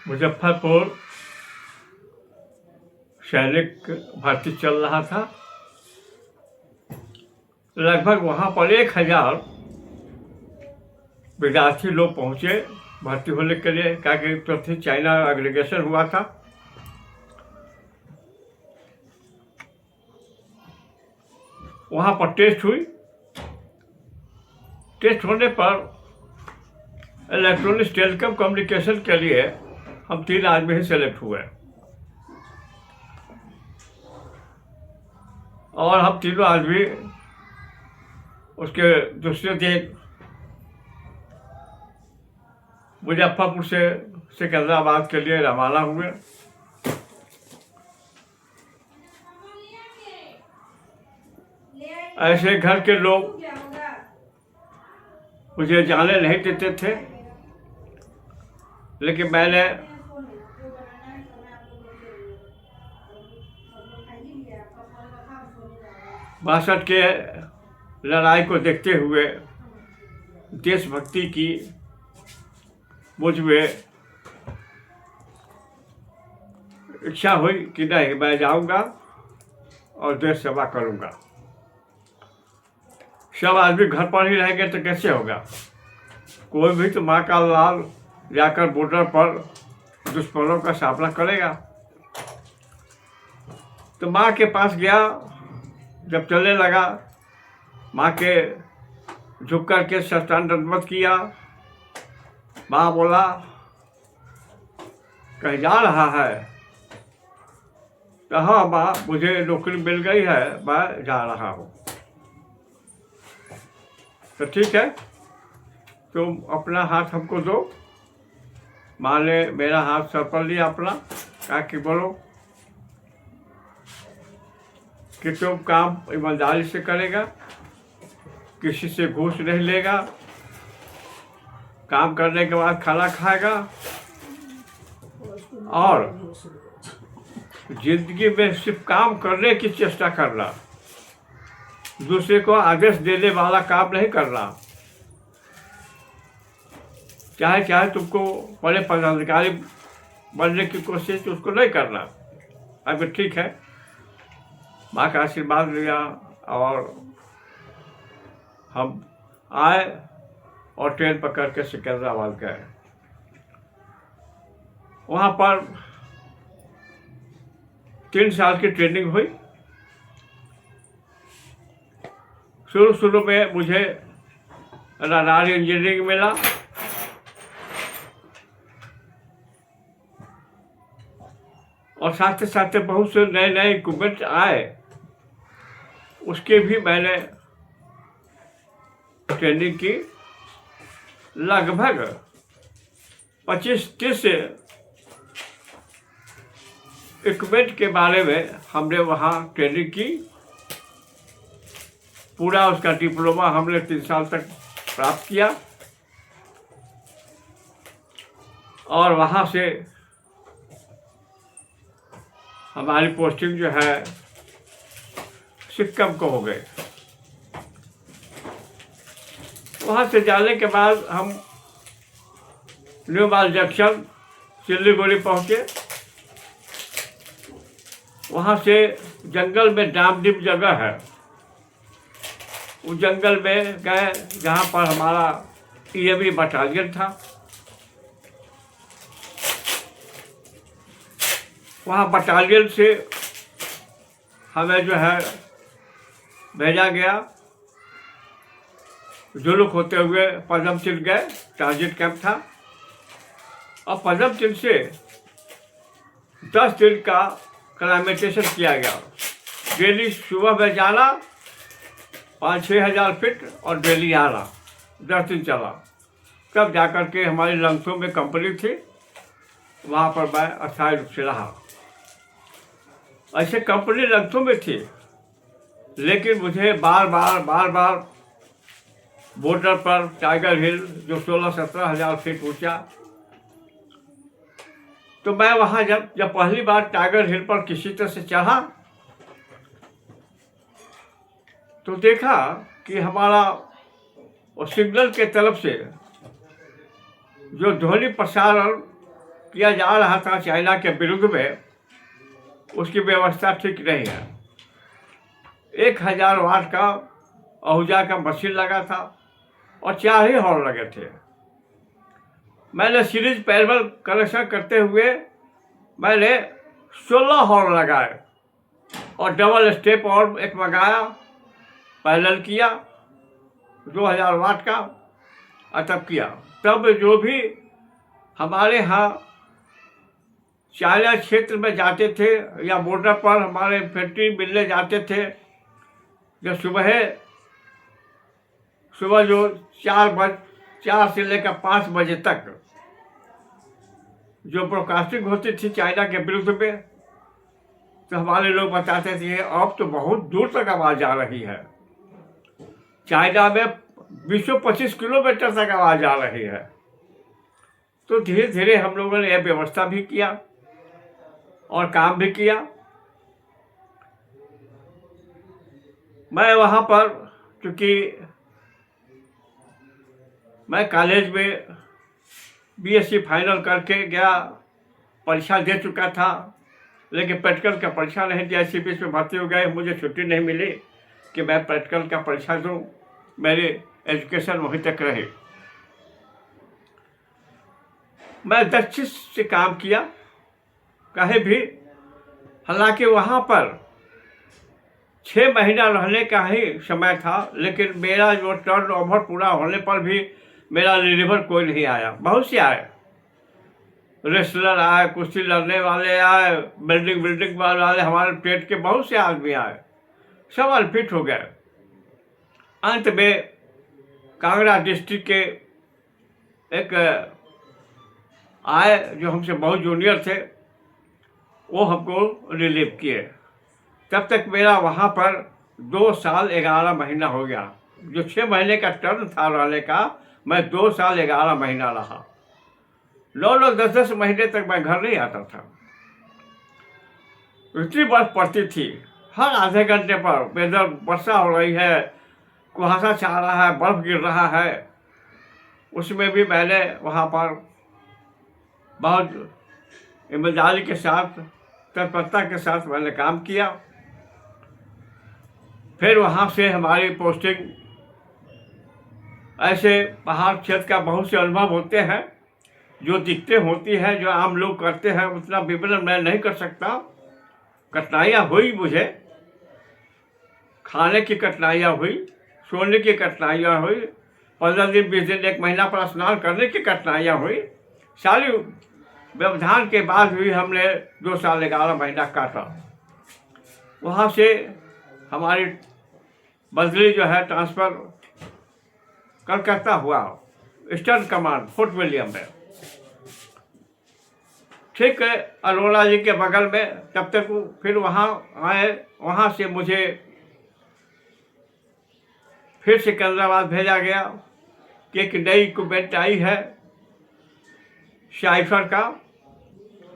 मुजफ्फरपुर सैनिक भर्ती चल रहा था। लगभग वहाँ पर 1000 विद्यार्थी लोग पहुँचे भर्ती होने के लिए, क्या कि चाइना एग्रीगेशन हुआ था। वहाँ पर टेस्ट हुई। टेस्ट होने पर इलेक्ट्रॉनिक्स टेलीकॉम कम्युनिकेशन के लिए हम 3 आदमी ही सेलेक्ट हुए और हम तीनों आदमी उसके दूसरे दिन मुजफ्फरपुर से सिकंदराबाद के लिए रवाना हुए। ऐसे घर के लोग मुझे जाने नहीं देते थे, लेकिन मैंने बासठ के लड़ाई को देखते हुए देशभक्ति की मुझ में इच्छा हुई कि नहीं, मैं जाऊंगा और देश सेवा करूंगा। सब आदमी घर पर ही रहेंगे तो कैसे होगा? कोई भी तो माँ का लाल जाकर बॉर्डर पर दुश्मनों का सामना करेगा। तो माँ के पास गया। जब चलने लगा, माँ के झुक कर के साष्टांग दंडवत किया। माँ बोला, कहीं जा रहा है? कहा, माँ मुझे नौकरी मिल गई है, मैं जा रहा हूँ। तो ठीक है, तुम अपना हाथ हमको दो। माँ ने मेरा हाथ सर पर लिया अपना, कहा कि बोलो कि तुम काम ईमानदारी से करेगा, किसी से घूस नहीं लेगा, काम करने के बाद खाना खाएगा और जिंदगी में सिर्फ काम करने की चेष्टा करना, दूसरे को आदेश देने वाला काम नहीं करना। चाहे तुमको बड़े पदाधिकारी बनने की कोशिश उसको नहीं करना। अभी ठीक है, माँ का आशीर्वाद लिया और हम आए और ट्रेन पकड़ के सिकंदराबाद गए। वहाँ पर 3 साल की ट्रेनिंग हुई। शुरू में मुझे रडार इंजीनियरिंग मिला। और साथ साथ बहुत से नए इक्विपमेंट आए, उसके भी मैंने ट्रेनिंग की। लगभग 25-30 इक्विपमेंट के बारे में हमने वहाँ ट्रेनिंग की। पूरा उसका डिप्लोमा हमने 3 साल तक प्राप्त किया और वहाँ से हमारी पोस्टिंग जो है सिक्किम को हो गई। वहाँ से जाने के बाद हम न्यू माल जंक्शन सिलीगुड़ी पहुँचे। वहाँ से जंगल में डामडीप जगह है, उस जंगल में गए जहाँ पर हमारा ईएमई बटालियन था। वहाँ बटालियन से हमें जो है भेजा गया। जुलूक होते हुए पदम चिन्ह गए, ट्रांजिट कैंप था। और पदम चिन्ह से 10 दिन का क्लाइमेटेशन किया गया। डेली सुबह में जाना 5-6 हज़ार फीट और डेली आना, 10 दिन चला। तब जाकर के हमारी लंगसो में कंपनी थी, वहाँ पर मैं अस्थायी रूप से रहा। ऐसे कंपनी लंगसो में थी, लेकिन मुझे बार बार बॉर्डर पर टाइगर हिल जो 16-17 हज़ार फीट ऊंचा, तो मैं वहाँ जब पहली बार टाइगर हिल पर किसी तरह से चढ़ा तो देखा कि हमारा सिग्नल के तरफ से जो ध्वनि प्रसारण किया जा रहा था चाइना के विरुद्ध में, उसकी व्यवस्था ठीक नहीं है। 1000 वाट का आहूजा का मशीन लगा था और 4 ही हॉर्न लगे थे। मैंने सीरीज पैरेलल कनेक्शन करते हुए मैंने 16 हॉर्न लगाए और डबल स्टेप और एक मंगाया, पैरेलल किया 2000 वाट का, और तब किया। तब जो भी हमारे यहाँ चाइना क्षेत्र में जाते थे या बॉर्डर पर हमारे फैक्ट्री मिलने जाते थे, जो सुबह जो 4 से लेकर 5 बजे तक जो ब्रॉडकास्टिंग होती थी चाइना के विरुद्ध में, तो हमारे लोग बताते थे अब तो बहुत दूर तक आवाज़ आ रही है, चाइना में 225 किलोमीटर तक आवाज़ आ रही है। तो धीरे धीरे हम लोगों ने यह व्यवस्था भी किया और काम भी किया। मैं वहाँ पर, क्योंकि मैं कॉलेज में बीएससी फाइनल करके गया, परीक्षा दे चुका था, लेकिन प्रैक्टिकल का परीक्षा नहीं दिया। ICPS में भर्ती हो गए, मुझे छुट्टी नहीं मिली कि मैं प्रैक्टिकल का परीक्षा दूँ, मेरी एजुकेशन वहीं तक रही। मैं दक्षिण से काम किया कहीं भी, हालांकि वहाँ पर 6 महीना रहने का ही समय था, लेकिन मेरा जो टर्न ओवर पूरा होने पर भी मेरा रिलीवर कोई नहीं आया। बहुत से आए, रेसलर आए, कुश्ती लड़ने वाले आए, बिल्डिंग वाले, हमारे पेट के बहुत से आदमी आए, सब अनफिट हो गए। अंत में कांगड़ा डिस्ट्रिक्ट के एक आए जो हमसे बहुत जूनियर थे, वो हमको रिलीव किए। तब तक मेरा वहाँ पर 2 साल 11 महीना हो गया। जो 6 महीने का टर्न था रहने का, मैं 2 साल 11 महीना रहा। 9 10 महीने तक मैं घर नहीं आता था। इतनी बर्फ पड़ती थी, हर आधे घंटे पर वेदर, वर्षा हो रही है, कुहासा छा रहा है, बर्फ गिर रहा है। उसमें भी मैंने वहाँ पर बहुत ईमानदारी के साथ, तत्परता के साथ मैंने काम किया। फिर वहाँ से हमारी पोस्टिंग, ऐसे पहाड़ क्षेत्र का बहुत से अनुभव होते हैं, जो दिक्कतें होती हैं, जो आम लोग करते हैं, उतना विवरण मैं नहीं कर सकता। कठिनाइयाँ हुई मुझे, खाने की कठिनाइयाँ हुई, सोने की कठिनाइयाँ हुई, 15 दिन 20 दिन 1 महीना पर स्नान करने की कठिनाइयाँ हुई। सारी व्यवधान के बाद भी हमने 2 साल 11 महीना काटा। वहाँ से हमारी बदली जो है, ट्रांसफ़र कलकत्ता हुआ, ईस्टर्न कमांड फोर्ट विलियम में, ठीक है, अरोड़ा जी के बगल में। तब तक फिर वहाँ आए, वहाँ से मुझे फिर सिकंदराबाद भेजा गया कि एक नई इक्विपमेंट आई है साइफर का,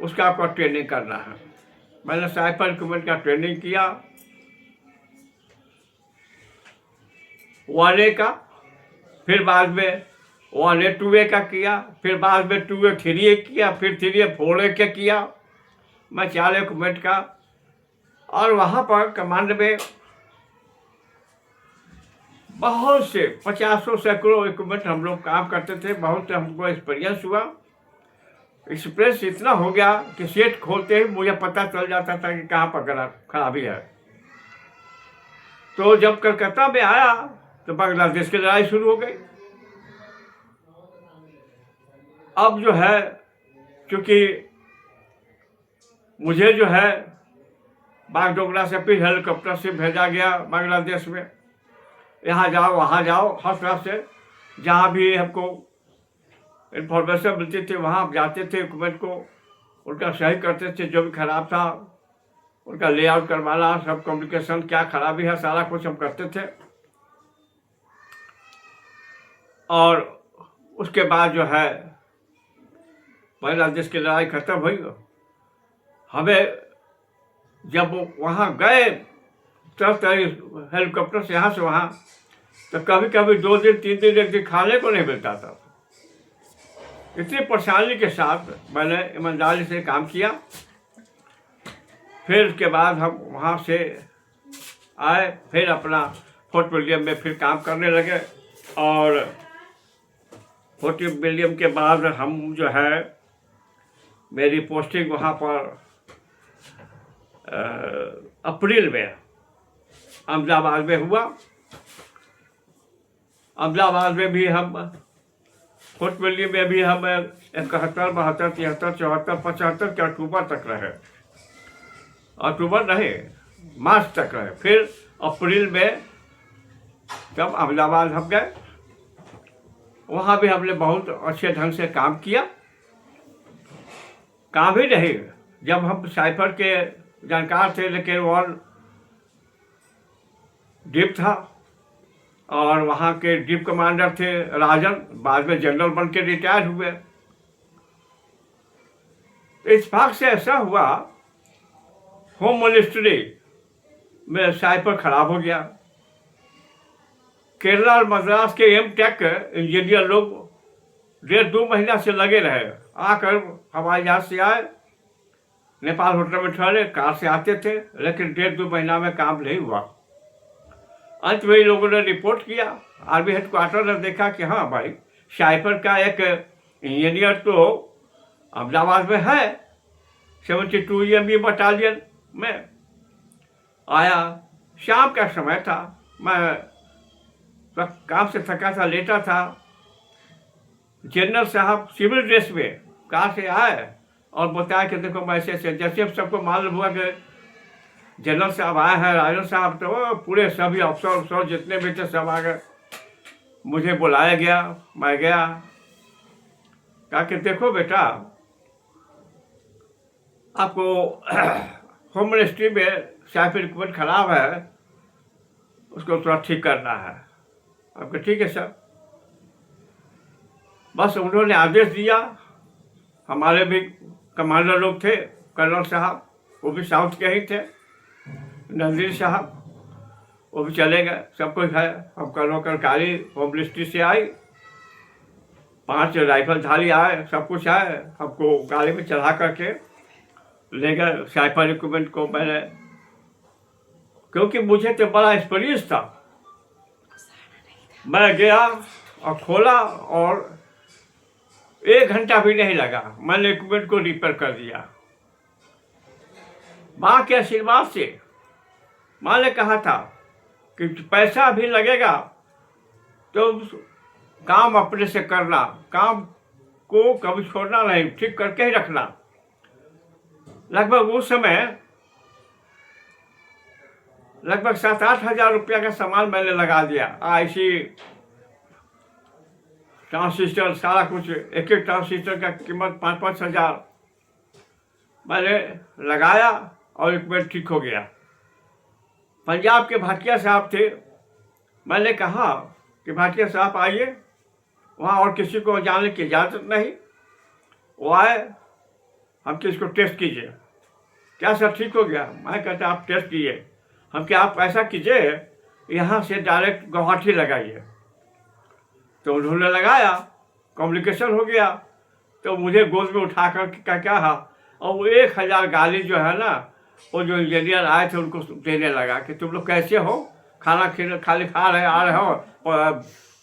उसका आपको ट्रेनिंग करना है। मैंने साइफर इक्विपमेंट का ट्रेनिंग किया, 1A का, फिर बाद में 1A 2A का किया, फिर बाद में 2A 3A किया, फिर 3A 4A का किया। मैं 4 इक्विपमेंट का, और वहाँ पर कमांड में बहुत से 50 सैकड़ों इक्विपमेंट हम लोग काम करते थे। बहुत हमको एक्सपीरियंस हुआ। एक्सपीरियंस इतना हो गया कि सेट खोलते ही मुझे पता चल जाता था कि कहाँ पर खराबी है। तो जब कलकत्ता में आया तो बांग्लादेश की लड़ाई शुरू हो गई। अब जो है, क्योंकि मुझे जो है बागडोगरा से फिर हेलीकॉप्टर से भेजा गया बांग्लादेश में, यहाँ जाओ वहाँ जाओ, हर तरफ से जहाँ भी हमको इन्फॉर्मेशन मिलती थी वहाँ जाते थे, इक्विपमेंट को उनका सही करते थे। जो भी खराब था उनका लेआउट करवाना, सब कम्युनिकेशन क्या खराबी है, सारा कुछ हम करते थे। और उसके बाद जो है बांग्लादेश की लड़ाई खत्म हुई। हमें जब वहाँ गए तब हेलीकॉप्टर से यहाँ से वहाँ, तो कभी कभी 2 दिन 3 दिन 1 दिन खाने को नहीं मिलता था। इतनी परेशानी के साथ मैंने ईमानदारी से काम किया। फिर उसके बाद हम वहाँ से आए, फिर अपना फोर्ट विलियम में फिर काम करने लगे। और फोर्ट विलियम के बाद हम जो है मेरी पोस्टिंग वहाँ पर अप्रैल में अहमदाबाद में हुआ। अहमदाबाद में भी हम फोर्ट विलियम में भी हम 71, 72, 73, 74, 75 के अक्टूबर तक रहे। अक्टूबर नहीं, मार्च तक रहे। फिर अप्रैल में जब अहमदाबाद हम गए, वहाँ भी हमने बहुत अच्छे ढंग से काम किया। काम ही नहीं, जब हम साइफर के जानकार थे, लेकिन और डिप था और वहाँ के डिप कमांडर थे राजन, बाद में जनरल बन के रिटायर हुए। इत्तेफाक से ऐसा हुआ, होम मिनिस्ट्री में साइफर खराब हो गया। केरला और मद्रास के टेक इंजीनियर लोग 1.5-2 महीना से लगे रहे। आकर हवाई जहाज से आए, नेपाल होटल में ठहरे, कार से आते थे, लेकिन 1.5-2 महीना में काम नहीं हुआ। अंत में लोगों ने रिपोर्ट किया, आर्मी हेडक्वार्टर ने देखा कि हाँ भाई, साइफर का एक इंजीनियर तो अहमदाबाद में है, 72 EME बटालियन में। आया, शाम का समय था, मैं काम से थका था, लेटा था। जनरल साहब सिविल ड्रेस में कार से आए और बताया कि देखो मैं ऐसे, जैसे सबको मालूम हुआ कि जनरल साहब आए हैं, राजन साहब, तो पूरे सभी अफसर जितने भी थे सब आ गए। मुझे बुलाया गया, मैं गया, कहा कि देखो बेटा, आपको होम मिनिस्ट्री में साइफर इक्विपमेंट खराब है, उसको थोड़ा ठीक करना है। आपको ठीक है सर। बस उन्होंने आदेश दिया। हमारे भी कमांडर लोग थे, कर्नल साहब, वो भी साउथ के ही थे, नंदीर साहब, वो भी चले गए। सब कुछ है, हम कर्मकारी होम मिनिस्ट्री से आई, 5 राइफलधारी आए, सब कुछ आए, हमको गाड़ी में चढ़ा करके ले गए। साइफर इक्विपमेंट को मैंने, क्योंकि मुझे तो बड़ा एक्सपीरियंस था, मैं गया और खोला और 1 घंटा भी नहीं लगा, मैंने इक्विपमेंट को रिपेयर कर दिया। माँ के आशीर्वाद से। माँ ने कहा था कि पैसा भी लगेगा तो काम अपने से करना, काम को कभी छोड़ना नहीं, ठीक करके ही रखना। लगभग उस समय लगभग 7-8 हज़ार रुपया का सामान मैंने लगा दिया। IC, ट्रांसिस्टर, सारा कुछ, एक ट्रांसिस्टर का कीमत 5-5 हज़ार मैंने लगाया और इक्विपमेंट ठीक हो गया। पंजाब के भाटिया साहब थे, मैंने कहा कि भाटिया साहब आइए, वहाँ और किसी को जाने की इजाज़त नहीं। वो आए, हम कि इसको टेस्ट कीजिए। क्या सर ठीक हो गया? मैं कहता आप टेस्ट कीजिए। हम क्या, आप ऐसा कीजिए, यहाँ से डायरेक्ट गुवाहाटी लगाइए। तो उन्होंने लगाया, कम्युनिकेशन हो गया। तो मुझे गोद में उठा कर क्या और वो 1000 गाली जो है ना, वो जो इंजीनियर आए थे उनको देने लगा कि तुम लोग कैसे हो, खाना खाली खा रहे आ रहे हो,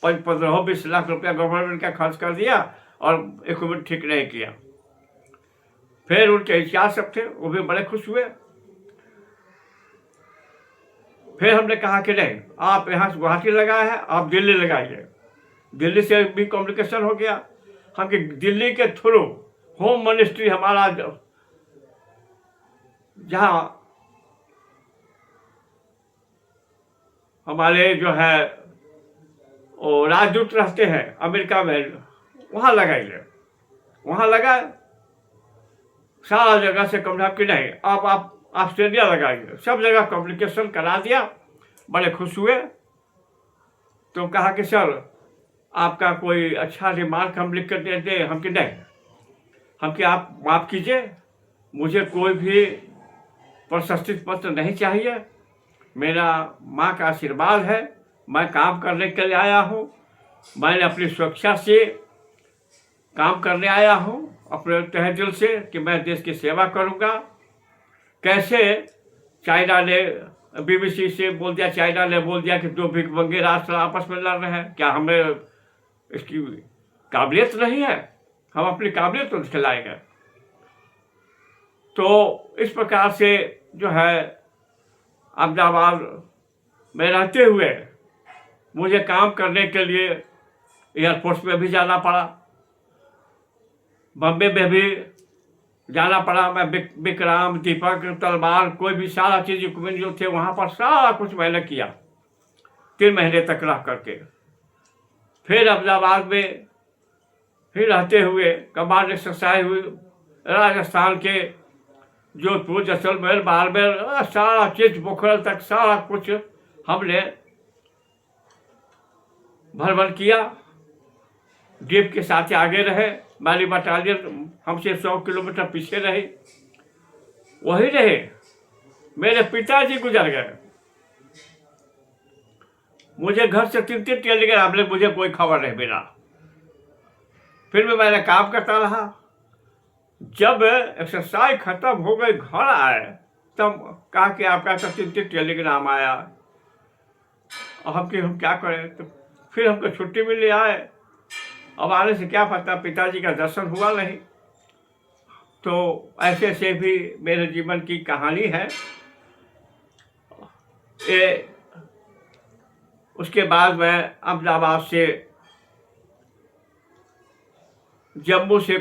15-20 लाख रुपया गवर्नमेंट का खर्च कर दिया और इक्विपमेंट ठीक नहीं किया। फिर उनके इंचार्ज सब थे, वो भी बड़े खुश हुए। फिर हमने कहा कि नहीं, आप यहाँ से गुवाहाटी लगाए हैं, आप दिल्ली लगाइए। दिल्ली से भी कम्युनिकेशन हो गया। हम कि दिल्ली के थ्रू होम मिनिस्ट्री हमारा जहाँ हमारे जो है वो राजदूत रहते हैं अमेरिका में, वहाँ लगाइए। वहाँ लगाए, सारा जगह से कम्युनिकेशन की नहीं, आप ऑस्ट्रेलिया लगाइए। सब जगह कम्युनिकेशन करा दिया, बड़े खुश हुए। तो कहा कि सर आपका कोई अच्छा रिमार्क हम लिख कर देते। हम कि नहीं, हम कि आप माफ़ कीजिए, मुझे कोई भी प्रशस्ति पत्र नहीं चाहिए, मेरा माँ का आशीर्वाद है, मैं काम करने के लिए आया हूँ। मैंने अपनी सुरक्षा से काम करने आया हूँ अपने तहे दिल से कि मैं देश की सेवा करूँगा। कैसे चाइना ने BBC से बोल दिया, चाइना ने बोल दिया कि 2 भिखमंगे राष्ट्र आपस में लड़ रहे हैं, क्या हमें इसकी काबिलियत नहीं है? हम अपनी काबिलियत तो दिखलाएंगे। तो इस प्रकार से जो है अहमदाबाद में रहते हुए मुझे काम करने के लिए एयरफोर्स में भी जाना पड़ा, बम्बे में भी जाना पड़ा। मैं विक्रम, दीपक, तलवार, कोई भी सारा चीज़ इक्विपमेंट जो थे वहाँ पर सारा कुछ मैंने किया 3 महीने तक रह करके। फिर अहमदाबाद में फिर रहते हुए कमांड एक्सरसाइज हुई राजस्थान के जोधपुर, जैसलमेर, बाड़मेर, सारा चीज पोखरण तक सारा कुछ हमने भ्रमण किया। जीप के साथ आगे रहे, माली बटालियन हमसे 100 किलोमीटर पीछे रही। वही रहे, मेरे पिताजी गुजर गए, मुझे घर से 3-3 टेलीग्राम मिले, मुझे कोई खबर नहीं मिला। फिर भी मैंने काम करता रहा। जब एक्सरसाइज खत्म हो गई, घर आए, तब कहा कि आपका तो 3-3 टेलीग्राम आया, और हम क्या करें। तो फिर हमको छुट्टी मिली, आए। अब आने से क्या पता, पिताजी का दर्शन हुआ नहीं। तो ऐसे ऐसे भी मेरे जीवन की कहानी है। उसके बाद मैं अहमदाबाद से जम्मू से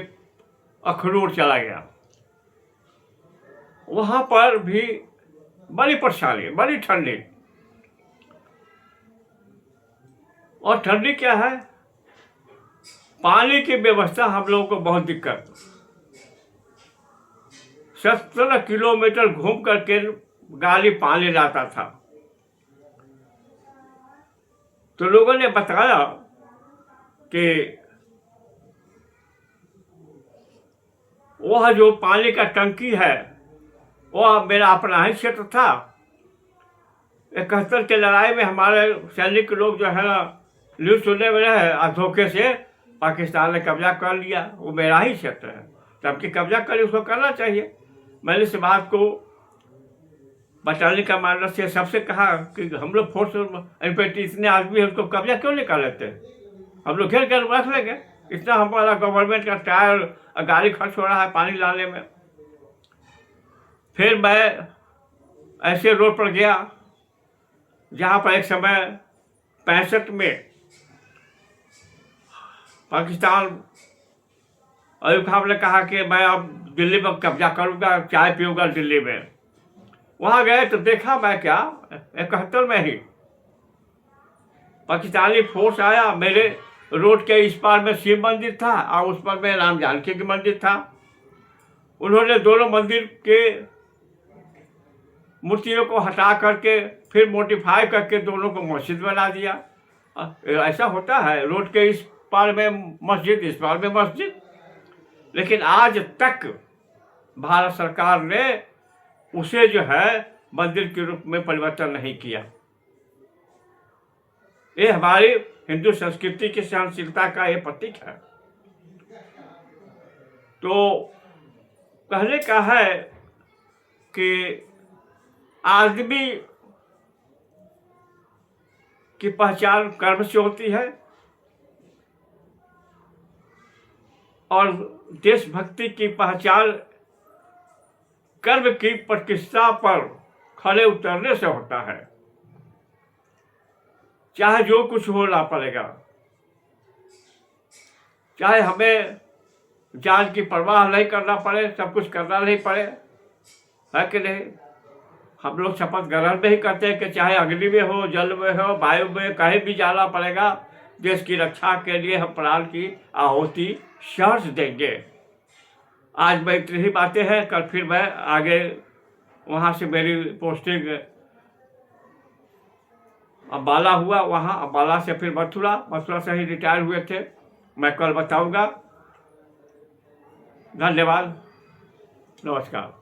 अखनूर चला गया। वहाँ पर भी बड़ी परेशानी, बड़ी ठंडी। और ठंडी क्या है, पानी की व्यवस्था हम लोगों को बहुत दिक्कत। 17 किलोमीटर घूम करके गाड़ी पानी लाता था। तो लोगों ने बताया कि वह जो पानी का टंकी है वह मेरा अपना ही क्षेत्र था। 71 के लड़ाई में हमारे सैनिक लोग जो है ना न्यूज़ सुनने में रहे, और धोखे से पाकिस्तान ने कब्जा कर लिया। वो मेरा ही क्षेत्र है, जबकि कब्जा करे उसको करना चाहिए। मैंने इस बात को बटालियन कमांडर से सबसे कहा कि हम लोग फोर्स इन्फेंट्री इतने आदमी है, उसको कब्जा क्यों नहीं कर लेते, हम लोग घेर कर रख लेंगे। इतना हमारा गवर्नमेंट का टायर गाड़ी खर्च हो रहा है पानी लाने में। फिर मैं ऐसे रोड पर गया जहाँ पर एक समय 65 में पाकिस्तान अयूब खान ने कहा कि मैं अब दिल्ली में कब्जा करूँगा, चाय पीऊँगा दिल्ली में। वहाँ गए तो देखा मैं क्या 71 में ही पाकिस्तानी फोर्स आया। मेरे रोड के इस पार में शिव मंदिर था और उस पर में राम जानकी की मंदिर था। उन्होंने दोनों मंदिर के मूर्तियों को हटा करके फिर मोडिफाई करके दोनों को मस्जिद बना दिया। ऐसा होता है, रोड के इस पार में मस्जिद, इस पार में मस्जिद। लेकिन आज तक भारत सरकार ने उसे जो है मंदिर के रूप में परिवर्तन नहीं किया। ये हमारी हिंदू संस्कृति की सहनशीलता का ये प्रतीक है। तो कहने का है कि आदमी की पहचान कर्म से होती है और देशभक्ति की पहचान कर्म की प्रतिष्ठा पर खड़े उतरने से होता है। चाहे जो कुछ होना पड़ेगा, चाहे हमें जान की परवाह नहीं करना पड़े, सब कुछ करना नहीं पड़े, है कि नहीं। हम लोग शपथ ग्रहण में ही करते हैं कि चाहे अग्नि में हो, जल में हो, वायु में, कहीं भी जाना पड़ेगा, देश की रक्षा के लिए हम प्राण की आहुति सर्च देंगे। आज मैं इतनी ही बातें हैं, कल फिर मैं आगे वहाँ से मेरी पोस्टिंग अम्बाला हुआ, वहाँ अम्बाला से फिर मथुरा से ही रिटायर हुए थे। मैं कल बताऊंगा। धन्यवाद, नमस्कार।